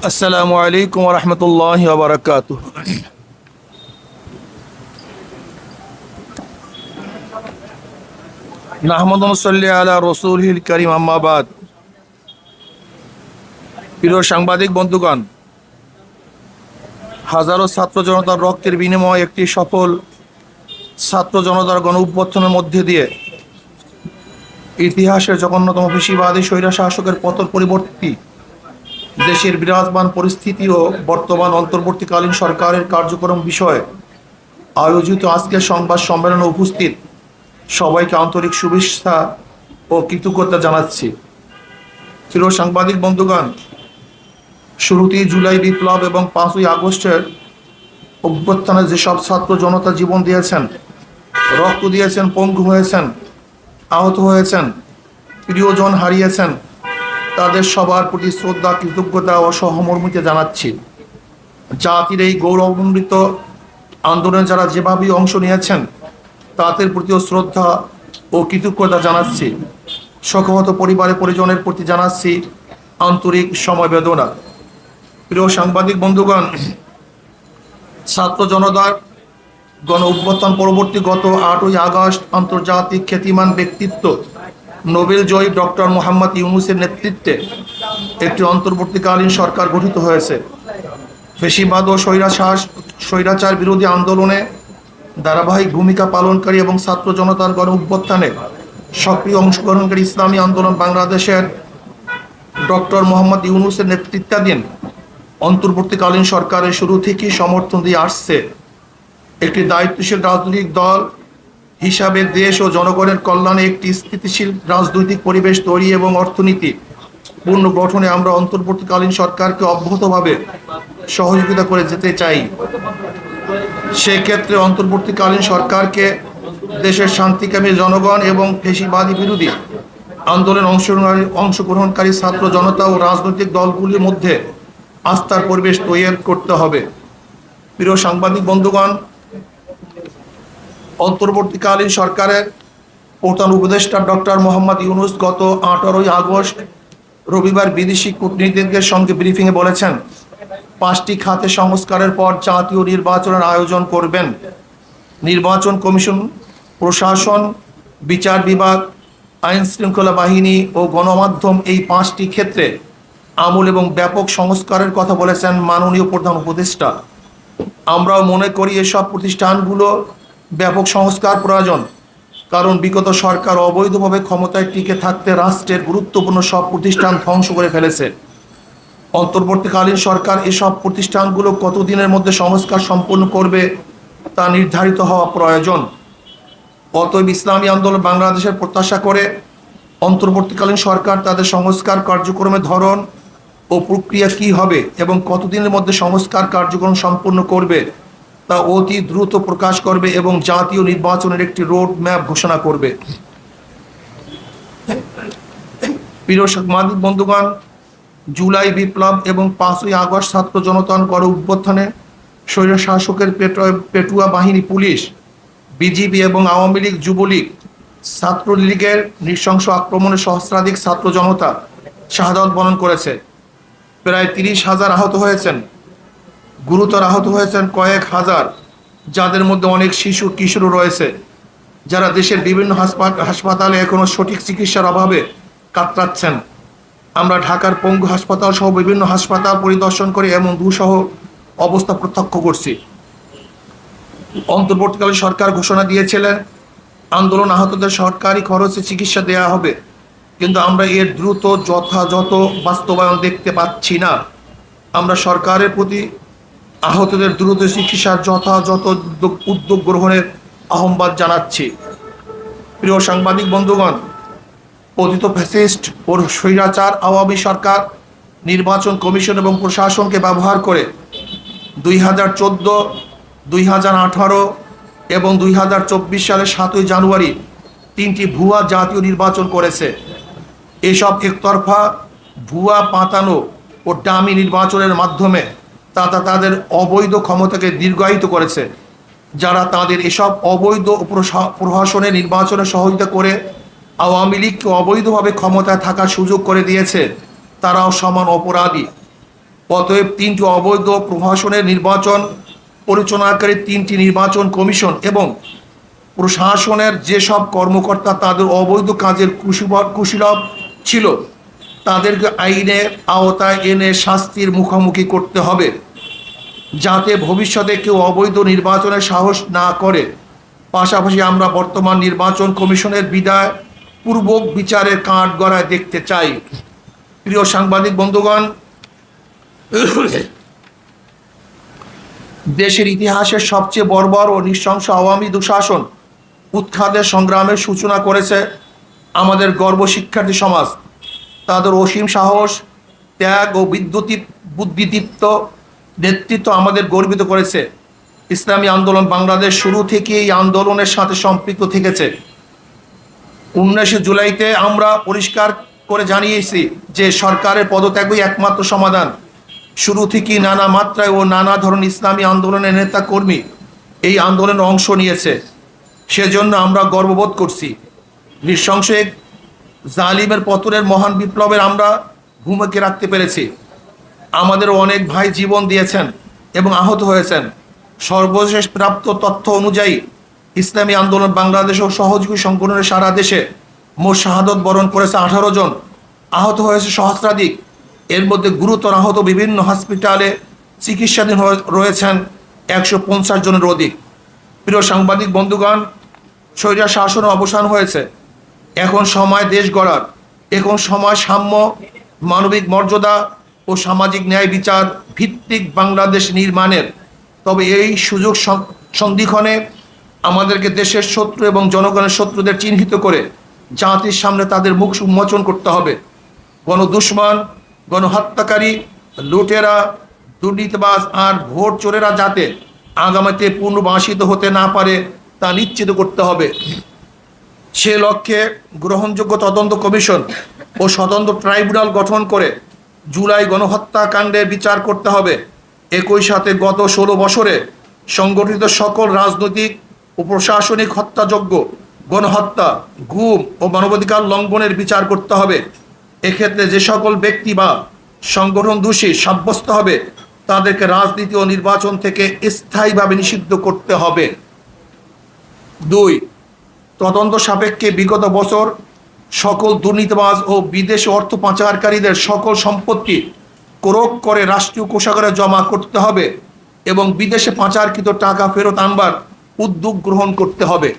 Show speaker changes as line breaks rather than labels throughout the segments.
আসসালামু আলাইকুম ওয়া রাহমাতুল্লাহি ওয়া বারাকাতুহু। নাহমাদু ওয়া নুসাল্লি আলা রাসূলিল কারীম, আম্মা বাদ। প্রিয় সাংবাদিক বন্ধুগণ, হাজারো ছাত্র জনতার রক্তের বিনিময়ে একটি সফল ছাত্র জনতার গণ অভ্যুত্থানের মধ্যে দিয়ে ইতিহাসের জঘন্যতম ফ্যাসিবাদী স্বৈর শাসকের পতন পরিবর্তী দেশের বিরাজমান পরিস্থিতি ও বর্তমান অন্তর্বর্তীকালীন সরকারের কার্যক্রম বিষয়ে আয়োজিত আজকের সংবাদ সম্মেলনে উপস্থিত সবাইকে আন্তরিক শুভেচ্ছা ও কৃতজ্ঞতা জানাচ্ছি। প্রিয় সাংবাদিক বন্ধুগণ, শুরুতেই জুলাই বিপ্লব এবং 5ই আগস্টের অভ্যুত্থানে যেসব ছাত্র জনতা জীবন দিয়েছেন, রক্ত দিয়েছেন, পঙ্গু হয়েছেন, আহত হয়েছেন, প্রিয়জন হারিয়েছেন, তাদের সবার প্রতি শ্রদ্ধা, কৃতজ্ঞতা ও সহমর্মিতা জানাচ্ছি। জাতির এই গৌরবান্বিত আন্দোলনে যারা যেভাবেই অংশ নিয়েছেন তাদের প্রতিও শ্রদ্ধা ও কৃতজ্ঞতা জানাচ্ছি। শোকহত পরিবারের পরিজনের প্রতি জানাচ্ছি আন্তরিক সমবেদনা। প্রিয় সাংবাদিক বন্ধুগণ, ছাত্র জনতার গণ অভ্যুত্থান পরবর্তী গত 8ই আগস্ট আন্তর্জাতিক খ্যাতিমান ব্যক্তিত্ব নোবেল জয়ী ডক্টর মোহাম্মদ ইউনূসের নেতৃত্বে একটি অন্তর্বর্তীকালীন সরকার গঠিত হয়েছে। ফ্যাসিবাদ ও স্বৈরাচার বিরোধী আন্দোলনে ধারাবাহিক ভূমিকা পালনকারী এবং ছাত্র জনতার গণ অভ্যুত্থানে সক্রিয় অংশগ্রহণকারী ইসলামী আন্দোলন বাংলাদেশের ডক্টর মোহাম্মদ ইউনূসের নেতৃত্বাধীন অন্তর্বর্তীকালীন সরকারের শুরু থেকেই সমর্থন দিয়ে আসছে। একটি দায়িত্বশীল রাজনৈতিক দল হিসাবে দেশ ও জনগণের কল্যাণে একটি স্থিতিশীল রাজনৈতিক পরিবেশ তৈরি এবং অর্থনীতি পুনর্গঠনে আমরা অন্তর্বর্তীকালীন সরকারকে অব্যাহতভাবে সহযোগিতা করে যেতে চাই। সেক্ষেত্রে অন্তর্বর্তীকালীন সরকারকে দেশের শান্তিকামী জনগণ এবং ফ্যাসিবাদী বিরোধী আন্দোলনে অংশগ্রহণকারী ছাত্র জনতা ও রাজনৈতিক দলগুলির মধ্যে আস্থার পরিবেশ তৈরি করতে হবে। প্রিয় সাংবাদিক বন্ধুগণ, অন্তর্বর্তীকালীন সরকারের প্রধান উপদেষ্টা ডক্টর মোহাম্মদ ইউনূস গত 18ই আগস্ট রবিবার বিদেশি কূটনীতিকদের সঙ্গে ব্রিফিংয়ে বলেছেন, 5টি খাতে সংস্কারের পর জাতীয় নির্বাচনের আয়োজন করবেন। নির্বাচন কমিশন, প্রশাসন, বিচার বিভাগ, আইন শৃঙ্খলা বাহিনী ও গণমাধ্যম, এই 5টি ক্ষেত্রে আমূল এবং ব্যাপক সংস্কারের কথা বলেছেন মাননীয় প্রধান উপদেষ্টা। আমরাও মনে করি এসব প্রতিষ্ঠানগুলো ব্যাপক সংস্কার প্রয়োজন, কারণ বিগত সরকার অবৈধভাবে ক্ষমতায় টিকে থাকতে রাষ্ট্রের গুরুত্বপূর্ণ সব প্রতিষ্ঠান ধ্বংস করে ফেলেছে। অন্তর্বর্তীকালীন সরকার এসব প্রতিষ্ঠানগুলো কতদিনের মধ্যে সংস্কার সম্পন্ন করবে তা নির্ধারিত হওয়া প্রয়োজন। অতএব ইসলামী আন্দোলন বাংলাদেশের প্রত্যাশা করে অন্তর্বর্তীকালীন সরকার তাদের সংস্কার কার্যক্রমের ধরন ও প্রক্রিয়া কী হবে এবং কতদিনের মধ্যে সংস্কার কার্যক্রম সম্পন্ন করবে তা অতি দ্রুত প্রকাশ করবে এবং জাতীয় নির্বাচনের একটি রোড ম্যাপ ঘোষণা করবে। প্রিয় সাংবাদিক বন্ধুগণ, জুলাই বিপ্লব এবং 5ই আগস্ট ছাত্র জনতার গণ অভ্যুত্থানে স্বৈর শাসকের পেটুয়া বাহিনী, পুলিশ, বিজিবি এবং আওয়ামী লীগ, যুবলীগ, ছাত্রলীগের নৃশংস আক্রমণে সহস্রাধিক ছাত্র জনতা শাহাদাত বরণ করেছে। প্রায় 30,000 আহত হয়েছেন, গুরুতর আহত হয়েছেন কয়েক হাজার, যাদের মধ্যে অনেক শিশু কিশোর রয়েছে, যারা দেশের বিভিন্ন হাসপাতালে এখনো সঠিক চিকিৎসার অভাবে কাতরাচ্ছেন। আমরা ঢাকার পঙ্গু হাসপাতাল সহ বিভিন্ন হাসপাতাল পরিদর্শন করে এমন দুঃসহ অবস্থা প্রত্যক্ষ করছি। অন্তর্বর্তীকালীন সরকার ঘোষণা দিয়েছিলেন আন্দোলন আহতদের সরকারি খরচে চিকিৎসা দেওয়া হবে, কিন্তু আমরা এর দ্রুত যথাযথ বাস্তবায়ন দেখতে পাচ্ছি না। আমরা সরকারের প্রতি আহতদের দ্রুত চিকিৎসার যথাযথ উদ্যোগ গ্রহণের আহ্বান জানাচ্ছি। প্রিয় সাংবাদিক বন্ধুগণ, পতিত ফ্যাসিস্ট ও স্বৈরাচার আওয়ামী সরকার নির্বাচন কমিশন এবং প্রশাসনকে ব্যবহার করে 2014, 2018 এবং 2024 সালের 7ই জানুয়ারি 3টি ভুয়া জাতীয় নির্বাচন করেছে। এসব একতরফা, ভুয়া, পাতানো ও ডামি নির্বাচনের মাধ্যমে তাদের অবৈধ ক্ষমতাকে দীর্ঘায়িত করেছে। যারা তাদের এসব অবৈধ প্রশাসনের নির্বাচনে সহযোগিতা করে আওয়ামী লীগকে অবৈধভাবে ক্ষমতায় থাকার সুযোগ করে দিয়েছে, তারাও সমান অপরাধী। অতএব 3টি অবৈধ প্রশাসনের নির্বাচন পরিচালনাকারী 3টি নির্বাচন কমিশন এবং প্রশাসনের যেসব কর্মকর্তা তাদের অবৈধ কাজের কুশীলব ছিল তাদেরকে আইনের আওতায় এনে শাস্তির মুখোমুখি করতে হবে, যাতে ভবিষ্যতে কেউ অবৈধ নির্বাচনের সাহস না করে। পাশাপাশি আমরা বর্তমান নির্বাচন কমিশনের বিদায় পূর্বক বিচারের কাঠগড়ায় দেখতে চাই। প্রিয় সাংবাদিক বন্ধুগণ, দেশের ইতিহাসের সবচেয়ে বর্বর ও নৃশংস আওয়ামী দুঃশাসন উৎখাতের সংগ্রামের সূচনা করেছে আমাদের গর্ব শিক্ষার্থী সমাজ। তাদের অসীম সাহস, ত্যাগ ও বুদ্ধিদীপ্ত নেতৃত্ব আমাদের গর্বিত করেছে। ইসলামী আন্দোলন বাংলাদেশ শুরু থেকে এই আন্দোলনের সাথে সম্পৃক্ত থেকেছে। 19 জুলাইতে আমরা পরিষ্কার করে জানিয়েছি যে সরকারের পদত্যাগই একমাত্র সমাধান। শুরু থেকেই নানা মাত্রায় ও নানা ধরনের ইসলামী আন্দোলনের নেতা কর্মী এই আন্দোলনে অংশ নিয়েছে। সেজন্য আমরা গর্ববোধ করছি। নৃশংস এক জালিমের পতনের মহান বিপ্লবের আমরা ভূমিকা রাখতে পেরেছি। আমাদের অনেক ভাই জীবন দিয়েছেন এবং আহত হয়েছেন। সর্বশেষ প্রাপ্ত তথ্য অনুযায়ী ইসলামী আন্দোলন বাংলাদেশ ও সহযোগী সংগঠনের সারা দেশে মোট শাহাদত বরণ করেছে 18 জন, আহত হয়েছে সহস্রাধিক। এর মধ্যে গুরুতর আহত বিভিন্ন হসপিটালে চিকিৎসাধীন রয়েছেন 150 জনের অধিক। প্রিয় সাংবাদিক বন্ধুগণ, স্বৈরাচার শাসনের অবসান হয়েছে। এখন সময় দেশ গড়ার, এখন সময় সাম্য, মানবিক মর্যাদা ও সামাজিক ন্যায় বিচার ভিত্তিক বাংলাদেশ নির্মাণের। তবে এই সুযোগ সন্ধিক্ষণে আমাদেরকে দেশের শত্রু এবং জনগণের শত্রুদের চিহ্নিত করে জাতির সামনে তাদের মুখ উন্মোচন করতে হবে। গণদুশমন, গণহত্যাকারী, লুটেরা, দুর্নীতিবাজ আর ভোট চোরেরা যাতে আগামীতে পুনর্বাসিত হতে না পারে তা নিশ্চিত করতে হবে। সে লক্ষ্যে গ্রহণযোগ্য তদন্ত কমিশন ও স্বতন্ত্র ট্রাইব্যুনাল গঠন করে জুলাই গণহত্যাকাণ্ডের বিচার করতে হবে। একই সাথে গত 16 বছরে সংগঠিত সকল রাজনৈতিক ও প্রশাসনিক হত্যাযজ্ঞ, গণহত্যা, গুম ও মানবাধিকার লঙ্ঘনের বিচার করতে হবে। এক্ষেত্রে যে সকল ব্যক্তি বা সংগঠন দোষী সাব্যস্ত হবে তাদেরকে রাজনীতি ও নির্বাচন থেকে স্থায়ীভাবে নিষিদ্ধ করতে হবে। 2. তদন্ত সাপেক্ষে বিগত বছর সকল দুর্নীতিবাজ ও বিদেশি অর্থ পাচারকারীদের সকল সম্পত্তি ক্রোক করে রাষ্ট্রীয় কোষাগারে জমা করতে হবে এবং বিদেশে পাচারকৃত টাকা ফেরত আনবার উদ্যোগ গ্রহণ করতে হবে।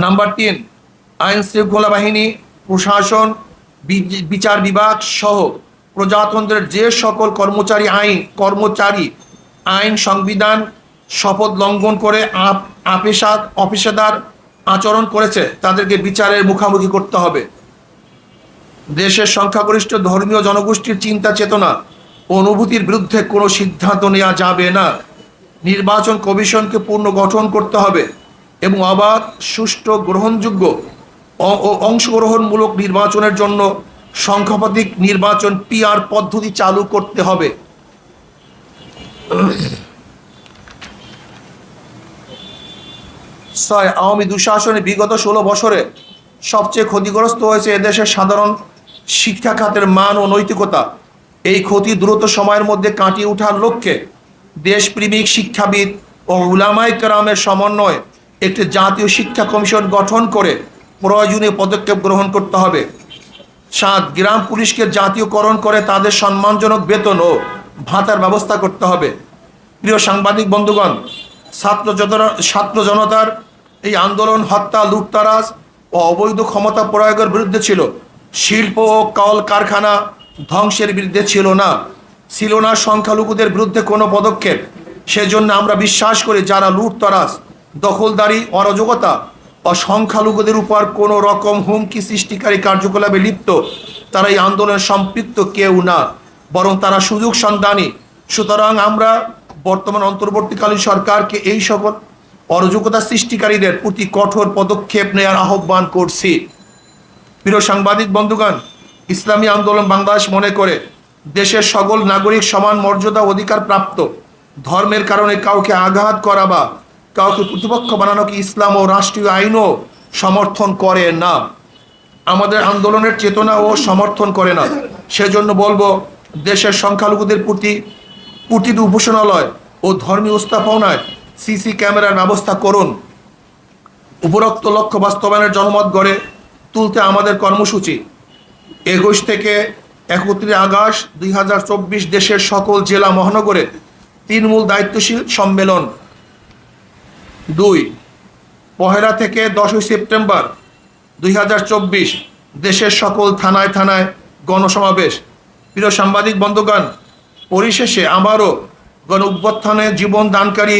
নাম্বার 3, আইন শৃঙ্খলা বাহিনী, প্রশাসন, বিচার বিভাগ সহ প্রজাতন্ত্রের যে সকল কর্মচারী আইন সংবিধান শপথ লঙ্ঘন করে অপেশাদার আচরণ করেছে তাদেরকে বিচারের মুখোমুখি করতে হবে। দেশের সংখ্যাগরিষ্ঠ ধর্মীয় জনগোষ্ঠীর চিন্তা চেতনা ও অনুভূতির বিরুদ্ধে কোনো সিদ্ধান্ত নেওয়া যাবে না। নির্বাচন কমিশনকে পুনর্গঠন করতে হবে এবং অবাধ, সুষ্ঠু, গ্রহণযোগ্য ও অংশগ্রহণমূলক নির্বাচনের জন্য সংখ্যাধিক নির্বাচন PR পদ্ধতি চালু করতে হবে। আওয়ামী দুঃশাসনে বিগত 16 বছরে সবচেয়ে ক্ষতিগ্রস্ত হয়েছে এদেশের সাধারণ শিক্ষা খাতের মান ও নৈতিকতা। এই ক্ষতি দ্রুত সময়ের মধ্যে কাটিয়ে ওঠার লক্ষ্যে দেশপ্রেমিক শিক্ষাবিদ ও উলামায়ে কেরামের সমন্বয়ে একটি জাতীয় শিক্ষা কমিশন গঠন করে প্রয়োজনীয় পদক্ষেপ গ্রহণ করতে হবে। 7. গ্রাম পুলিশকে জাতীয়করণ করে তাদের সম্মানজনক বেতন ও ভাতার ব্যবস্থা করতে হবে। প্রিয় সাংবাদিক বন্ধুগণ, ছাত্র জনতার এই আন্দোলন হত্যা, লুটতরাজ ও অবৈধ ক্ষমতা প্রয়োগের বিরুদ্ধে ছিল। শিল্প ও কল কারখানা ধ্বংসের বিরুদ্ধে ছিল না সংখ্যালঘুদের বিরুদ্ধে কোনো পদক্ষেপ। সেজন্য আমরা বিশ্বাস করি যারা লুটতরাজ, দখলদারি, অরাজকতা ও সংখ্যালঘুদের উপর কোনো রকম হুমকি সৃষ্টিকারী কার্যকলাপে লিপ্ত তারা এই আন্দোলনে সম্পৃক্ত কেউ না, বরং তারা সুযোগ সন্ধানী। সুতরাং আমরা বর্তমান অন্তর্বর্তীকালীন সরকারকে এই সকল অরাজকতা সৃষ্টিকারীদের প্রতি কঠোর পদক্ষেপ নেওয়ার আহ্বান করছি। প্রিয় সাংবাদিক বন্ধুগণ, ইসলামী আন্দোলন বাংলাদেশ মনে করে দেশের সকল নাগরিক সমান মর্যাদা অধিকার প্রাপ্ত। ধর্মের কারণে কাউকে আঘাত করা বা কাউকে প্রতিপক্ষ বানানোকে ইসলাম ও রাষ্ট্রীয় আইনও সমর্থন করে না। আমাদের আন্দোলনের চেতনা ও সমর্থন করে না। সেজন্য বলবো, দেশের সংখ্যালঘুদের প্রতি প্রতিটি উপাসনালয় ও ধর্মীয় স্থাপনায় সিসি ক্যামেরার ব্যবস্থা করুন। উপরোক্ত লক্ষ্য বাস্তবায়নের জনমত গড়ে তুলতে আমাদের কর্মসূচি ২১ থেকে ৩১ আগস্ট ২০২৪ দেশের সকল জেলা মহানগরে তৃণমূল দায়িত্বশীল সম্মেলন। ২ ১ থেকে ১০ সেপ্টেম্বর ২০২৪ দেশের সকল থানায় থানায় গণসমাবেশ। প্রিয় সাংবাদিক বন্ধুগণ, পরিশেষে আবারও গণ অভ্যুত্থানে জীবন দানকারী